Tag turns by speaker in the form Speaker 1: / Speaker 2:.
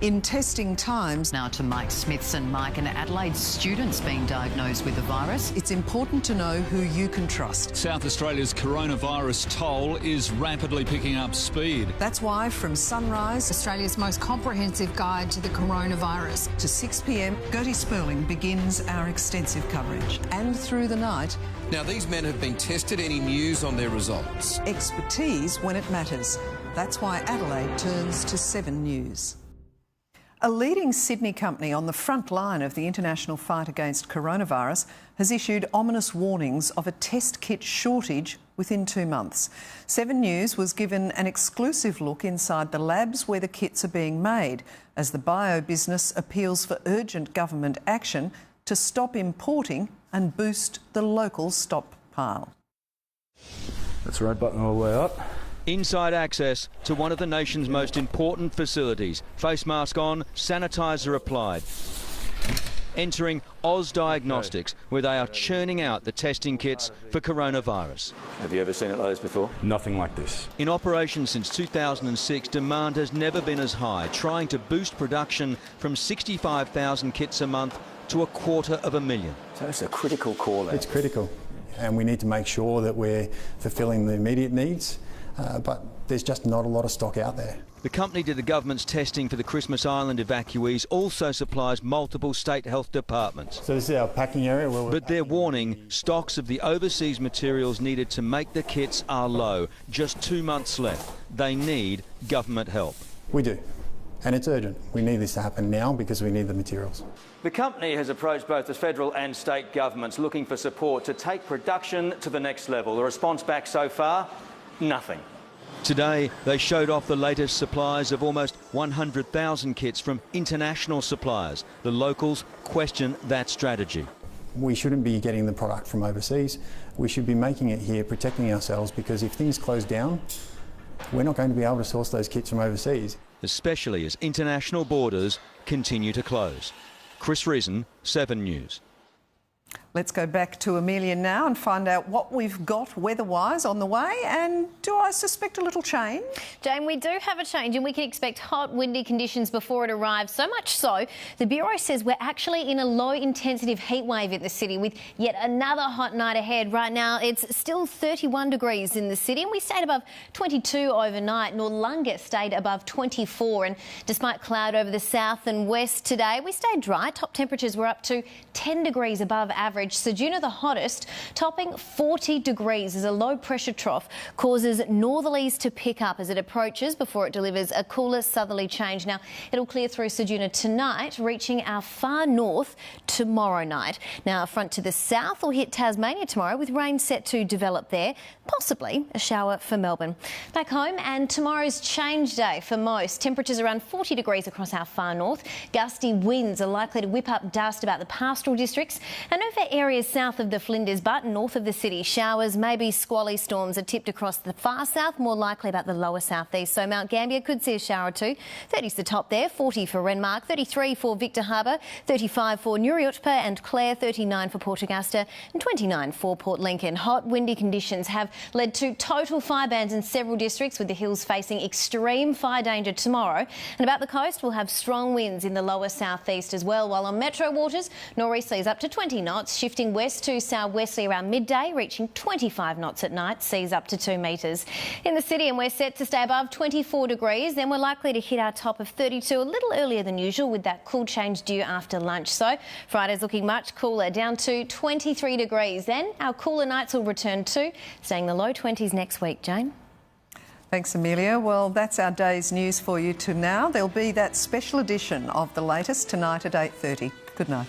Speaker 1: In testing times,
Speaker 2: Now to Mike Smithson. Mike, and Adelaide students being diagnosed with the virus.
Speaker 1: it's important to know who you can trust.
Speaker 3: South Australia's coronavirus toll is rapidly picking up speed.
Speaker 1: That's why from sunrise
Speaker 4: Australia's most comprehensive guide to the coronavirus.
Speaker 1: to 6 p.m, Gertie Sperling begins our extensive coverage. And through the night,
Speaker 5: Now, these men have been tested. Any news on their results?
Speaker 1: expertise when it matters. That's why Adelaide turns to 7 News. A leading Sydney company on the front line of the international fight against coronavirus has issued ominous warnings of a test kit shortage within 2 months. 7 News was given an exclusive look inside the labs where the kits are being made as the bio business appeals for urgent government action to stop importing and boost the local stockpile.
Speaker 6: That's the red button all the way up.
Speaker 7: Inside access to one of the nation's most important facilities. Face mask on, sanitizer applied. Entering Oz Diagnostics, where they are churning out the testing kits for coronavirus.
Speaker 8: Have you ever seen it like this before?
Speaker 6: Nothing like this.
Speaker 7: In operation since 2006, demand has never been as high, trying to boost production from 65,000 kits a month to 250,000.
Speaker 8: So it's a critical call out.
Speaker 9: It's critical, and we need to make sure that we're fulfilling the immediate needs, but there's just not a lot of stock out there.
Speaker 7: The company did the government's testing for the Christmas Island evacuees, also supplies multiple state health departments.
Speaker 9: So this is our packing area.
Speaker 7: But they're warning stocks of the overseas materials needed to make the kits are low. Just 2 months left. They need government help.
Speaker 9: We do, and it's urgent. We need this to happen now because we need the materials.
Speaker 7: The company has approached both the federal and state governments looking for support to take production to the next level. The response back so far? Nothing. Today, they showed off the latest supplies of almost 100,000 kits from international suppliers. The locals question that strategy.
Speaker 9: We shouldn't be getting the product from overseas. We should be making it here, protecting ourselves, because if things close down, we're not going to be able to source those kits from overseas.
Speaker 7: Especially as international borders continue to close. Chris Reason, 7 News.
Speaker 1: Let's go back to Amelia now and find out what we've got weather-wise on the way, and do I suspect a little change?
Speaker 10: Jane, we do have a change and we can expect hot, windy conditions before it arrives. So much so, the Bureau says we're actually in a low-intensity heat wave in the city with yet another hot night ahead. Right now, it's still 31 degrees in the city and we stayed above 22 overnight. Noarlunga stayed above 24, and despite cloud over the south and west today, we stayed dry. Top temperatures were up to 10 degrees above average. Ceduna, the hottest, topping 40 degrees as a low-pressure trough causes northerlies to pick up as it approaches before it delivers a cooler southerly change. Now, it'll clear through Ceduna tonight, reaching our far north tomorrow night. Now, a front to the south will hit Tasmania tomorrow with rain set to develop there, possibly a shower for Melbourne. Back home, and tomorrow's change day for most. Temperatures around 40 degrees across our far north. Gusty winds are likely to whip up dust about the pastoral districts and over areas south of the Flinders, but north of the city. Showers, maybe squally storms are tipped across the far south, more likely about the lower southeast. So Mount Gambier could see a shower or two. 30's the top there, 40 for Renmark, 33 for Victor Harbour, 35 for Nuriutpa and Clare, 39 for Port Augusta and 29 for Port Lincoln. Hot, windy conditions have led to total fire bans in several districts, with the hills facing extreme fire danger tomorrow. And about the coast, we'll have strong winds in the lower southeast as well, while on metro waters, nor'easterlies up to 20 knots, shifting west to southwesterly around midday, reaching 25 knots at night, seas up to 2 metres. In the city, and we're set to stay above 24 degrees, then we're likely to hit our top of 32 a little earlier than usual, with that cool change due after lunch. So Friday's looking much cooler, down to 23 degrees. Then our cooler nights will return too, staying in the low 20s next week. Jane?
Speaker 1: Thanks, Amelia. Well, that's our day's news for you to now. There'll be that special edition of The Latest tonight at 8:30. Good night.